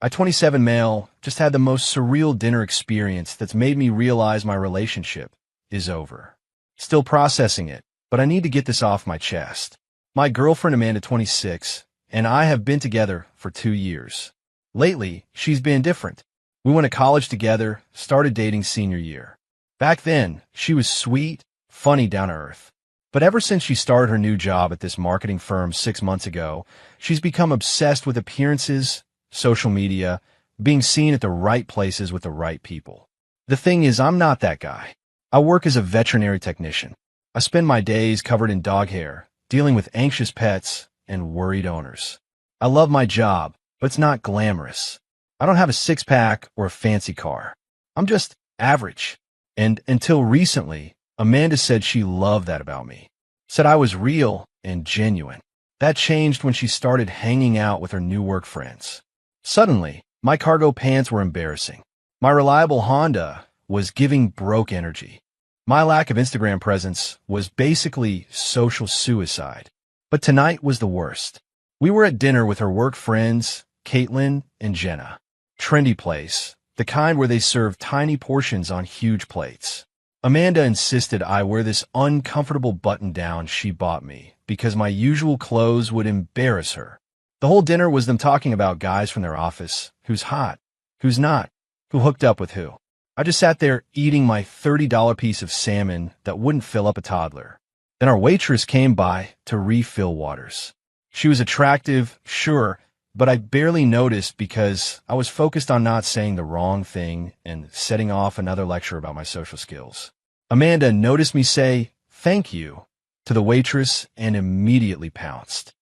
I, 27 male, just had the most surreal dinner experience that's made me realize my relationship is over. Still processing it, but I need to get this off my chest. My girlfriend Amanda, 26, and I have been together for 2 years. Lately, she's been different. We went to college together, started dating senior year. Back then, she was sweet, funny, down to earth. But ever since she started her new job at this marketing firm 6 months ago, she's become obsessed with appearances, social media, being seen at the right places with the right people. The thing is, I'm not that guy. I work as a veterinary technician. I spend my days covered in dog hair, dealing with anxious pets and worried owners. I love my job, but it's not glamorous. I don't have a six-pack or a fancy car. I'm just average. And until recently, Amanda said she loved that about me. Said I was real and genuine. That changed when she started hanging out with her new work friends. Suddenly, my cargo pants were embarrassing. My reliable Honda was giving broke energy. My lack of Instagram presence was basically social suicide. But tonight was the worst. We were at dinner with her work friends, Caitlin and Jenna. Trendy place, the kind where they serve tiny portions on huge plates. Amanda insisted I wear this uncomfortable button-down she bought me because my usual clothes would embarrass her. The whole dinner was them talking about guys from their office, who's hot, who's not, who hooked up with who. I just sat there eating my $30 piece of salmon that wouldn't fill up a toddler. Then our waitress came by to refill waters. She was attractive, sure, but I barely noticed because I was focused on not saying the wrong thing and setting off another lecture about my social skills. Amanda noticed me say, "Thank you," to the waitress and immediately pounced.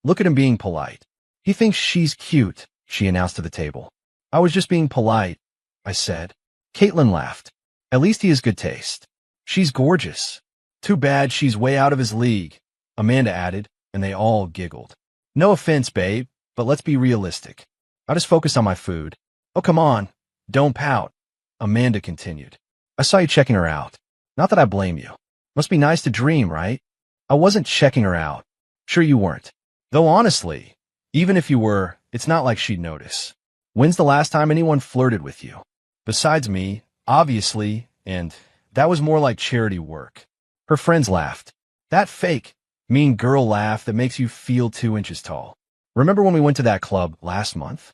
Look at him being polite. He thinks she's cute, she announced to the table. I was just being polite, I said. Caitlin laughed. At least he has good taste. She's gorgeous. Too bad she's way out of his league, Amanda added, and they all giggled. No offense, babe, but let's be realistic. I just focused on my food. Oh, come on. Don't pout, Amanda continued. I saw you checking her out. Not that I blame you. Must be nice to dream, right? I wasn't checking her out. Sure you weren't. Though honestly, even if you were, it's not like she'd notice. When's the last time anyone flirted with you? Besides me, obviously, and that was more like charity work. Her friends laughed. That fake, mean girl laugh that makes you feel 2 inches tall. Remember when we went to that club last month?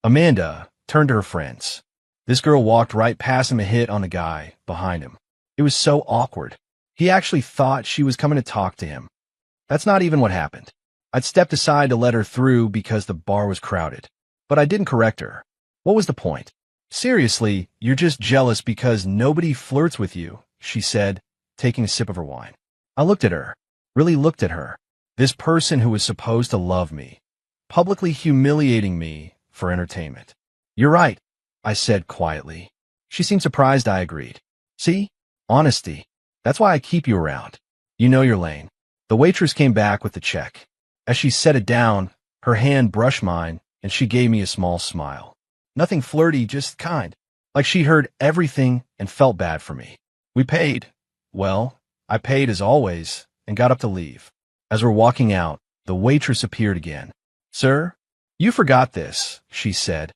Amanda turned to her friends. This girl walked right past him and hit on the guy behind him. It was so awkward. He actually thought she was coming to talk to him. That's not even what happened. I'd stepped aside to let her through because the bar was crowded. But I didn't correct her. What was the point? Seriously, you're just jealous because nobody flirts with you, she said, taking a sip of her wine. I looked at her, really looked at her. This person who was supposed to love me, publicly humiliating me for entertainment. You're right, I said quietly. She seemed surprised I agreed. See? Honesty. That's why I keep you around. You know your lane. The waitress came back with the check. As she set it down, her hand brushed mine, and she gave me a small smile. Nothing flirty, just kind. Like she heard everything and felt bad for me. We paid. Well, I paid as always and got up to leave. As we're walking out, the waitress appeared again. Sir, you forgot this, she said,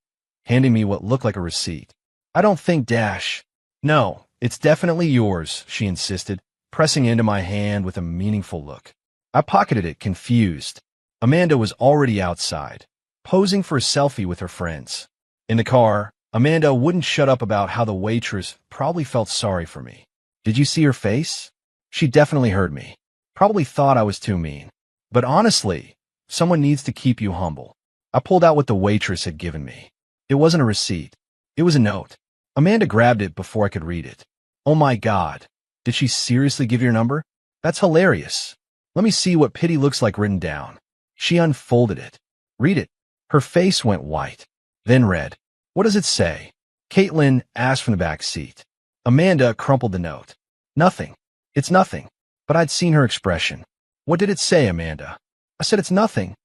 handing me what looked like a receipt. I don't think dash. No, it's definitely yours, she insisted, pressing into my hand with a meaningful look. I pocketed it, confused. Amanda was already outside, posing for a selfie with her friends. In the car, Amanda wouldn't shut up about how the waitress probably felt sorry for me. Did you see her face? She definitely heard me. Probably thought I was too mean. But honestly, someone needs to keep you humble. I pulled out what the waitress had given me. It wasn't a receipt. It was a note. Amanda grabbed it before I could read it. Oh my God. Did she seriously give your number? That's hilarious. Let me see what pity looks like written down. She unfolded it. Read it. Her face went white. Then read. What does it say? Caitlin asked from the back seat. Amanda crumpled the note. Nothing. It's nothing. But I'd seen her expression. What did it say, Amanda? I said it's nothing.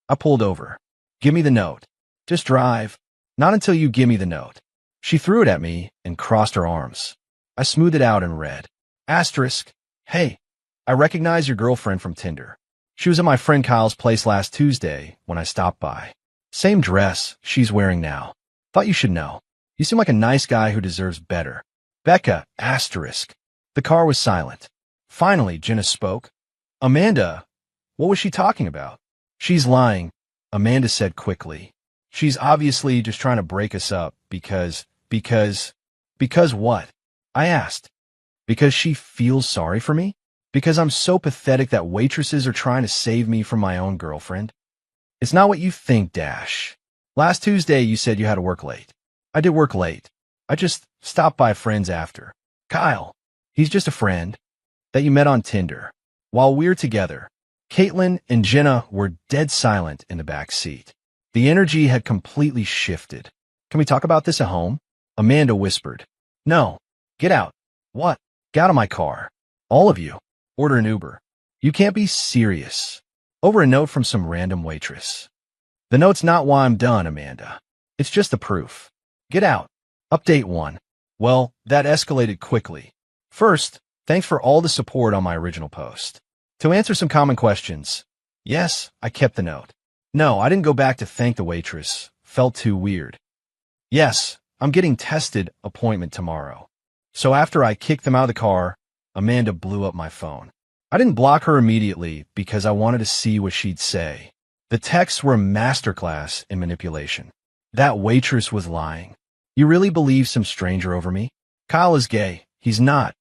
I pulled over. Give me the note. Just drive. Not until you give me the note. She threw it at me and crossed her arms. I smoothed it out and read. Asterisk. Hey, I recognize your girlfriend from Tinder. She was at my friend Kyle's place last Tuesday when I stopped by. Same dress she's wearing now. Thought you should know. You seem like a nice guy who deserves better. Becca, asterisk. The car was silent. Finally, Jenna spoke. Amanda, what was she talking about? She's lying, Amanda said quickly. She's obviously just trying to break us up because what? I asked. Because she feels sorry for me? Because I'm so pathetic that waitresses are trying to save me from my own girlfriend? It's not what you think, Dash. Last Tuesday you said you had to work late. I did work late. I just stopped by friends after. Kyle, he's just a friend that you met on Tinder. While we're together, Caitlin and Jenna were dead silent in the back seat. The energy had completely shifted. Can we talk about this at home? Amanda whispered. No. Get out. What? Get out of my car. All of you. Order an Uber. You can't be serious. Over a note from some random waitress. The note's not why I'm done, Amanda. It's just the proof. Get out. Update 1. Well, that escalated quickly. First, thanks for all the support on my original post. To answer some common questions. Yes, I kept the note. No, I didn't go back to thank the waitress. Felt too weird. Yes, I'm getting tested appointment tomorrow. So after I kicked them out of the car, Amanda blew up my phone. I didn't block her immediately because I wanted to see what she'd say. The texts were a masterclass in manipulation. That waitress was lying. You really believe some stranger over me? Kyle is gay. He's not.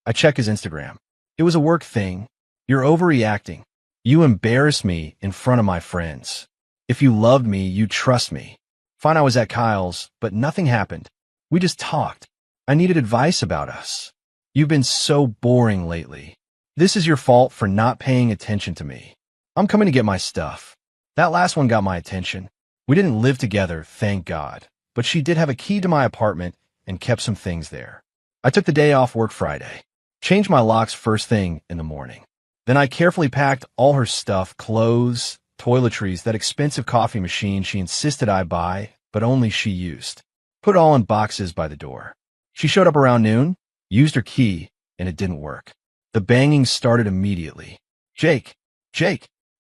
I check his Instagram. It was a work thing. You're overreacting. You embarrass me in front of my friends. If you loved me, you'd trust me. Fine, I was at Kyle's, but nothing happened. We just talked. I needed advice about us. You've been so boring lately. This is your fault for not paying attention to me. I'm coming to get my stuff. That last one got my attention. We didn't live together, thank God, but she did have a key to my apartment and kept some things there. I took the day off work Friday. Changed my locks first thing in the morning. Then I carefully packed all her stuff, clothes, toiletries, that expensive coffee machine she insisted I buy, but only she used. Put it all in boxes by the door. She showed up around noon, used her key, and it didn't work. The banging started immediately. Jake,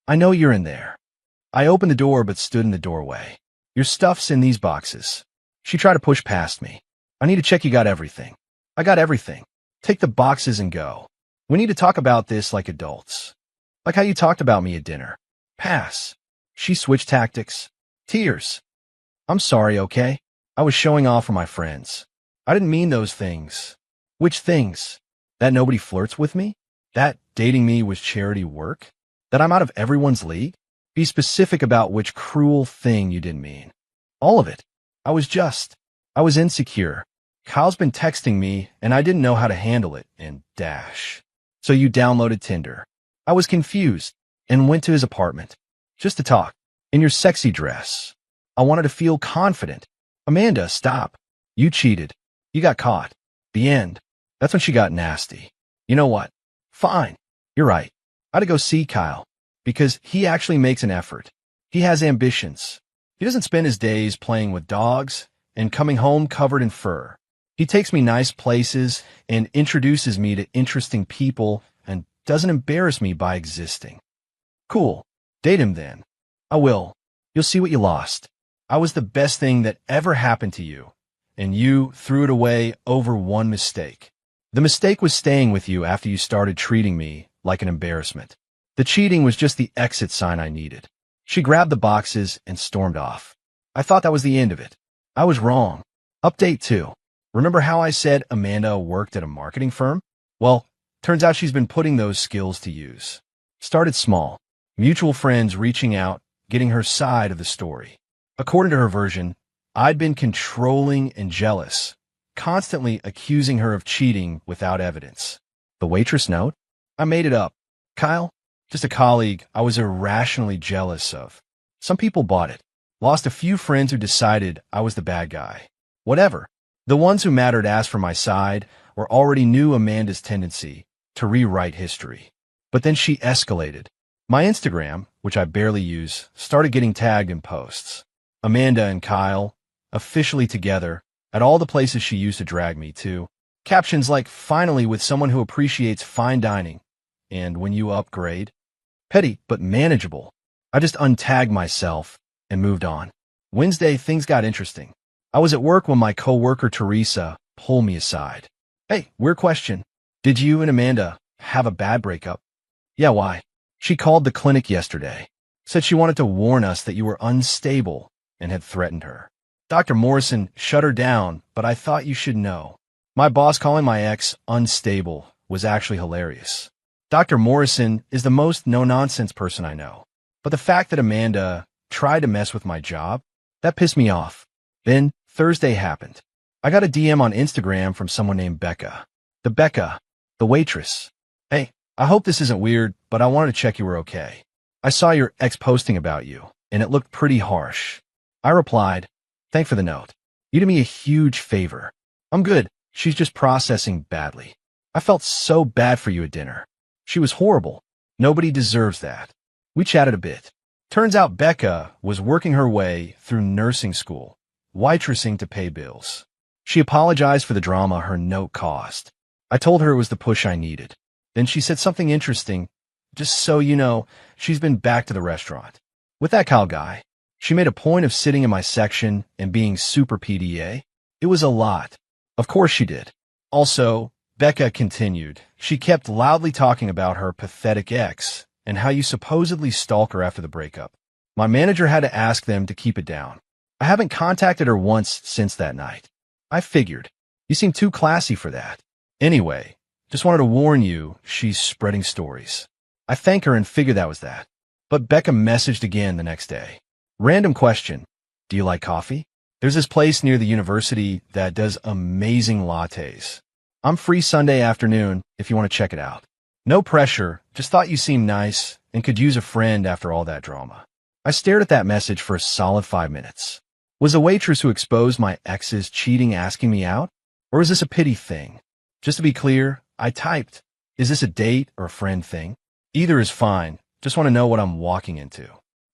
I know you're in there. I opened the door but stood in the doorway. Your stuff's in these boxes. She tried to push past me. I need to check you got everything. I got everything. Take the boxes and go. We need to talk about this like adults. Like how you talked about me at dinner. Pass. She switched tactics. Tears. I'm sorry, okay? I was showing off for my friends. I didn't mean those things. Which things? That nobody flirts with me? That dating me was charity work? That I'm out of everyone's league? Be specific about which cruel thing you didn't mean. All of it. I was insecure. Kyle's been texting me, and I didn't know how to handle it, and dash. So you downloaded Tinder. I was confused, and went to his apartment. Just to talk. In your sexy dress. I wanted to feel confident. Amanda, stop. You cheated. You got caught. The end. That's when she got nasty. You know what? Fine. You're right. I had to go see Kyle. Because he actually makes an effort. He has ambitions. He doesn't spend his days playing with dogs and coming home covered in fur. He takes me nice places and introduces me to interesting people and doesn't embarrass me by existing. Cool. Date him then. I will. You'll see what you lost. I was the best thing that ever happened to you, and you threw it away over one mistake. The mistake was staying with you after you started treating me like an embarrassment. The cheating was just the exit sign I needed. She grabbed the boxes and stormed off. I thought that was the end of it. I was wrong. Update 2. Remember how I said Amanda worked at a marketing firm? Well, turns out she's been putting those skills to use. Started small. Mutual friends reaching out, getting her side of the story. According to her version, I'd been controlling and jealous, constantly accusing her of cheating without evidence. The waitress note? I made it up. Kyle? Just a colleague I was irrationally jealous of. Some people bought it. Lost a few friends who decided I was the bad guy. Whatever. The ones who mattered asked for my side or already knew Amanda's tendency to rewrite history. But then she escalated. My Instagram, which I barely use, started getting tagged in posts. Amanda and Kyle, officially together, at all the places she used to drag me to. Captions like, finally with someone who appreciates fine dining, and when you upgrade. Petty, but manageable. I just untagged myself and moved on. Wednesday, things got interesting. I was at work when my coworker Teresa pulled me aside. Hey, weird question. Did you and Amanda have a bad breakup? Yeah, why? She called the clinic yesterday. Said she wanted to warn us that you were unstable and had threatened her. Dr. Morrison shut her down, but I thought you should know. My boss calling my ex unstable was actually hilarious. Dr. Morrison is the most no-nonsense person I know. But the fact that Amanda tried to mess with my job, that pissed me off. Then Thursday happened. I got a DM on Instagram from someone named Becca. The waitress. Hey, I hope this isn't weird, but I wanted to check you were okay. I saw your ex posting about you, and it looked pretty harsh. I replied, thanks for the note. You did me a huge favor. I'm good. She's just processing badly. I felt so bad for you at dinner. She was horrible. Nobody deserves that. We chatted a bit. Turns out Becca was working her way through nursing school, waitressing to pay bills. She apologized for the drama her note caused. I told her it was the push I needed. Then she said something interesting. Just so you know, she's been back to the restaurant. With that Kyle guy, she made a point of sitting in my section and being super PDA. It was a lot. Of course she did. Also, Becca continued. She kept loudly talking about her pathetic ex and how you supposedly stalk her after the breakup. My manager had to ask them to keep it down. I haven't contacted her once since that night. I figured. You seem too classy for that. Anyway, just wanted to warn you, she's spreading stories. I thank her and figured that was that. But Becca messaged again the next day. Random question. Do you like coffee? There's this place near the university that does amazing lattes. I'm free Sunday afternoon if you want to check it out. No pressure, just thought you seemed nice and could use a friend after all that drama. I stared at that message for a solid 5 minutes. Was the waitress who exposed my ex's cheating asking me out? Or is this a pity thing? Just to be clear, I typed, is this a date or a friend thing? Either is fine, just want to know what I'm walking into.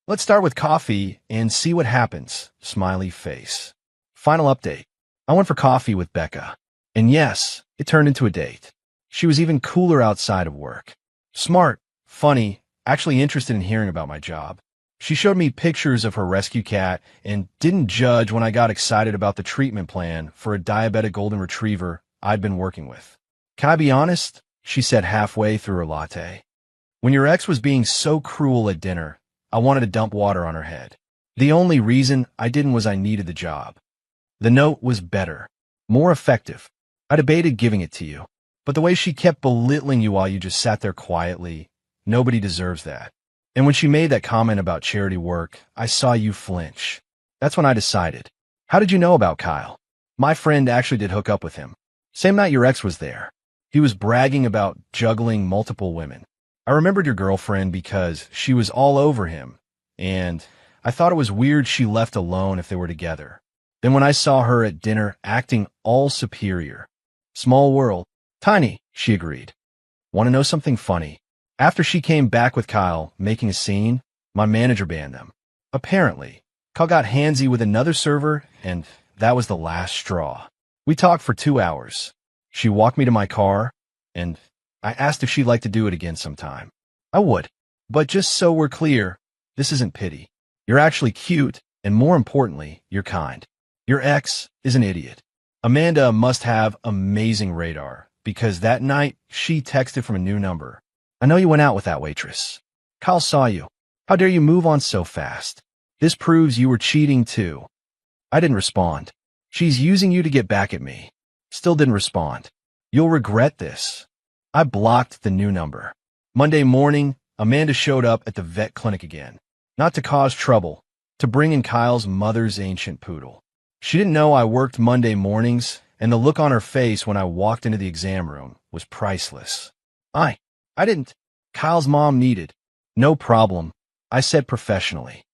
Let's start with coffee and see what happens, smiley face. Final update. I went for coffee with Becca. And yes, it turned into a date. She was even cooler outside of work. Smart, funny, actually interested in hearing about my job. She showed me pictures of her rescue cat and didn't judge when I got excited about the treatment plan for a diabetic golden retriever I'd been working with. Can I be honest? She said halfway through her latte. When your ex was being so cruel at dinner, I wanted to dump water on her head. The only reason I didn't was I needed the job. The note was better, more effective. I debated giving it to you, but the way she kept belittling you while you just sat there quietly, nobody deserves that. And when she made that comment about charity work, I saw you flinch. That's when I decided. How did you know about Kyle? My friend actually did hook up with him. Same night your ex was there. He was bragging about juggling multiple women. I remembered your girlfriend because she was all over him, and I thought it was weird she left alone if they were together. Then when I saw her at dinner acting all superior. Small world. Tiny, she agreed. Want to know something funny? After she came back with Kyle making a scene, my manager banned them. Apparently, Kyle got handsy with another server, and that was the last straw. We talked for 2 hours. She walked me to my car, and I asked if she'd like to do it again sometime. I would. But just so we're clear, this isn't pity. You're actually cute, and more importantly, you're kind. Your ex is an idiot. Amanda must have amazing radar, because that night she texted from a new number. I know you went out with that waitress. Kyle saw you. How dare you move on so fast? This proves you were cheating too. I didn't respond. She's using you to get back at me. Still didn't respond. You'll regret this. I blocked the new number. Monday morning, Amanda showed up at the vet clinic again. Not to cause trouble, to bring in Kyle's mother's ancient poodle. She didn't know I worked Monday mornings, and the look on her face when I walked into the exam room was priceless. I didn't. Kyle's mom needed. No problem, I said professionally.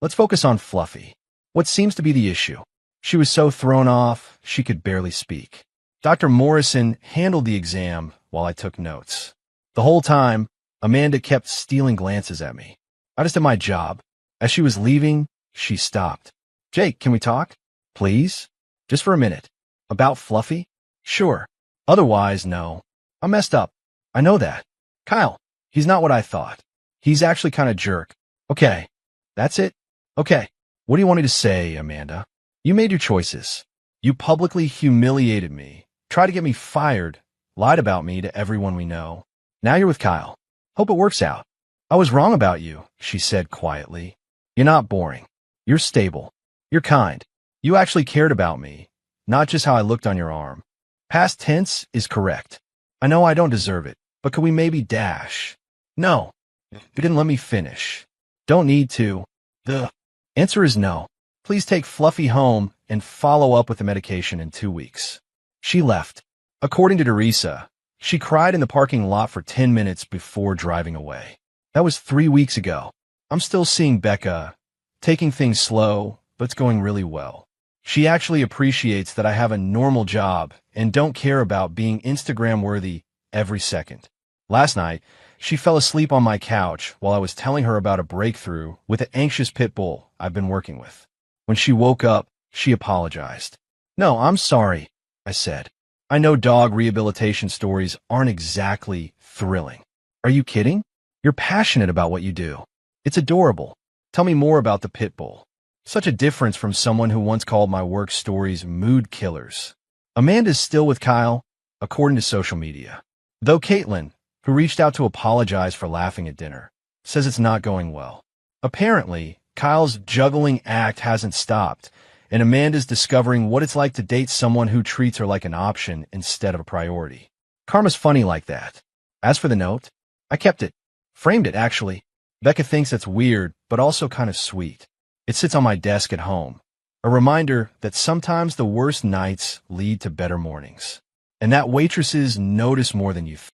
Let's focus on Fluffy. What seems to be the issue? She was so thrown off, she could barely speak. Dr. Morrison handled the exam while I took notes. The whole time, Amanda kept stealing glances at me. I just did my job. As she was leaving, she stopped. Jake, can we talk? Please? Just for a minute. About Fluffy? Sure. Otherwise, no. I messed up. I know that. Kyle, he's not what I thought. He's actually kind of jerk. Okay. That's it? Okay. What do you want me to say, Amanda? You made your choices. You publicly humiliated me, tried to get me fired, lied about me to everyone we know. Now you're with Kyle. Hope it works out. I was wrong about you, she said quietly. You're not boring. You're stable. You're kind. You actually cared about me, not just how I looked on your arm. Past tense is correct. I know I don't deserve it, but could we maybe dash? No. You didn't let me finish. Don't need to. The answer is no. Please take Fluffy home and follow up with the medication in 2 weeks. She left. According to Teresa, she cried in the parking lot for 10 minutes before driving away. That was 3 weeks ago. I'm still seeing Becca, taking things slow, but it's going really well. She actually appreciates that I have a normal job and don't care about being Instagram-worthy every second. Last night, she fell asleep on my couch while I was telling her about a breakthrough with an anxious pit bull I've been working with. When she woke up, she apologized. No, I'm sorry, I said. I know dog rehabilitation stories aren't exactly thrilling. Are you kidding? You're passionate about what you do. It's adorable. Tell me more about the pit bull. Such a difference from someone who once called my work stories mood killers. Amanda's still with Kyle, according to social media. Though Caitlin, who reached out to apologize for laughing at dinner, says it's not going well. Apparently, Kyle's juggling act hasn't stopped, and Amanda's discovering what it's like to date someone who treats her like an option instead of a priority. Karma's funny like that. As for the note, I kept it. Framed it, actually. Becca thinks it's weird, but also kind of sweet. It sits on my desk at home. A reminder that sometimes the worst nights lead to better mornings. And that waitresses notice more than you think.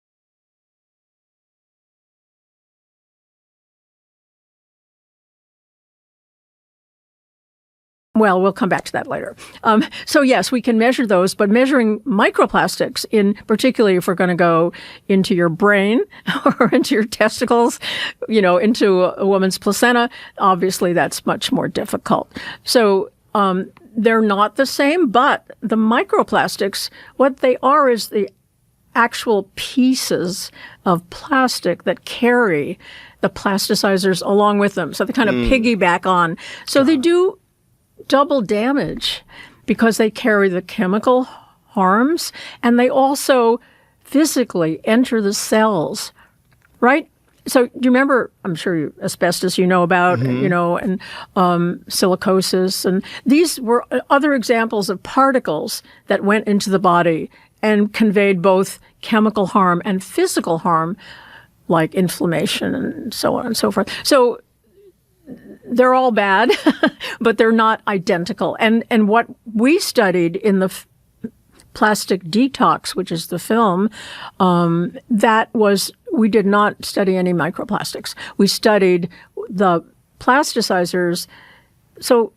Well, we'll come back to that later. So yes, we can measure those, but measuring microplastics, particularly if we're going to go into your brain or into your testicles, into a woman's placenta, obviously that's much more difficult. So they're not the same, but the microplastics, what they are is the actual pieces of plastic that carry the plasticizers along with them. So they kind of piggyback on. So they do double damage because they carry the chemical harms and they also physically enter the cells, right? So do you remember, I'm sure asbestos you know about, and silicosis, and these were other examples of particles that went into the body and conveyed both chemical harm and physical harm, like inflammation and so on and so forth. So they're all bad, but they're not identical. And what we studied in the Plastic Detox, which is the film, we did not study any microplastics. We studied the plasticizers. So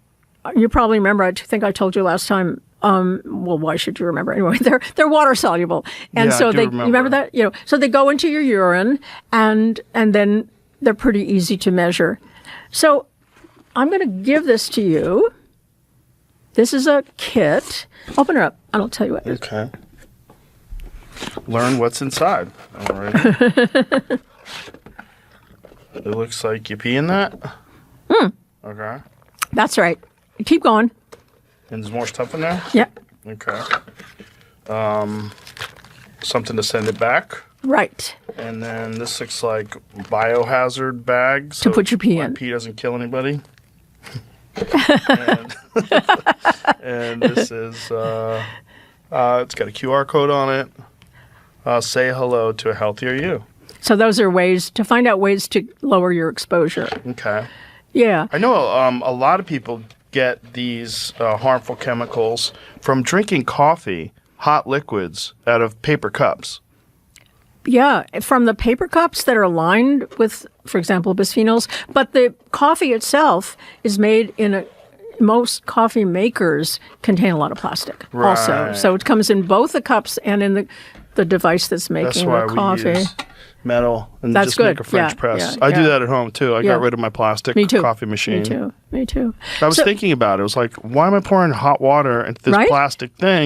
you probably remember, I think I told you last time, well, why should you remember anyway? They're water soluble. And yeah, so you remember that? So they go into your urine and then they're pretty easy to measure. So I'm going to give this to you. This is a kit. Open her up. I don't tell you what it is. Okay. Learn what's inside. All right. It looks like you pee in that. Okay. That's right. Keep going. And there's more stuff in there? Yeah. Okay. Something to send it back. Right. And then this looks like biohazard bags. To put your pee in. Pee doesn't kill anybody. and this is, it's got a QR code on it. Say hello to a healthier you. So those are ways to find out ways to lower your exposure. Okay. Yeah. I know a lot of people get these harmful chemicals from drinking coffee, hot liquids, out of paper cups. Yeah, from the paper cups that are lined with, for example, bisphenols. But the coffee itself is made most coffee makers contain a lot of plastic also. So it comes in both the cups and in the device that's making the coffee. We use metal and That's just good. make a French press. Yeah, I do that at home too. I got rid of my plastic coffee machine. Me too. I was thinking about it. I was like, why am I pouring hot water into this plastic thing?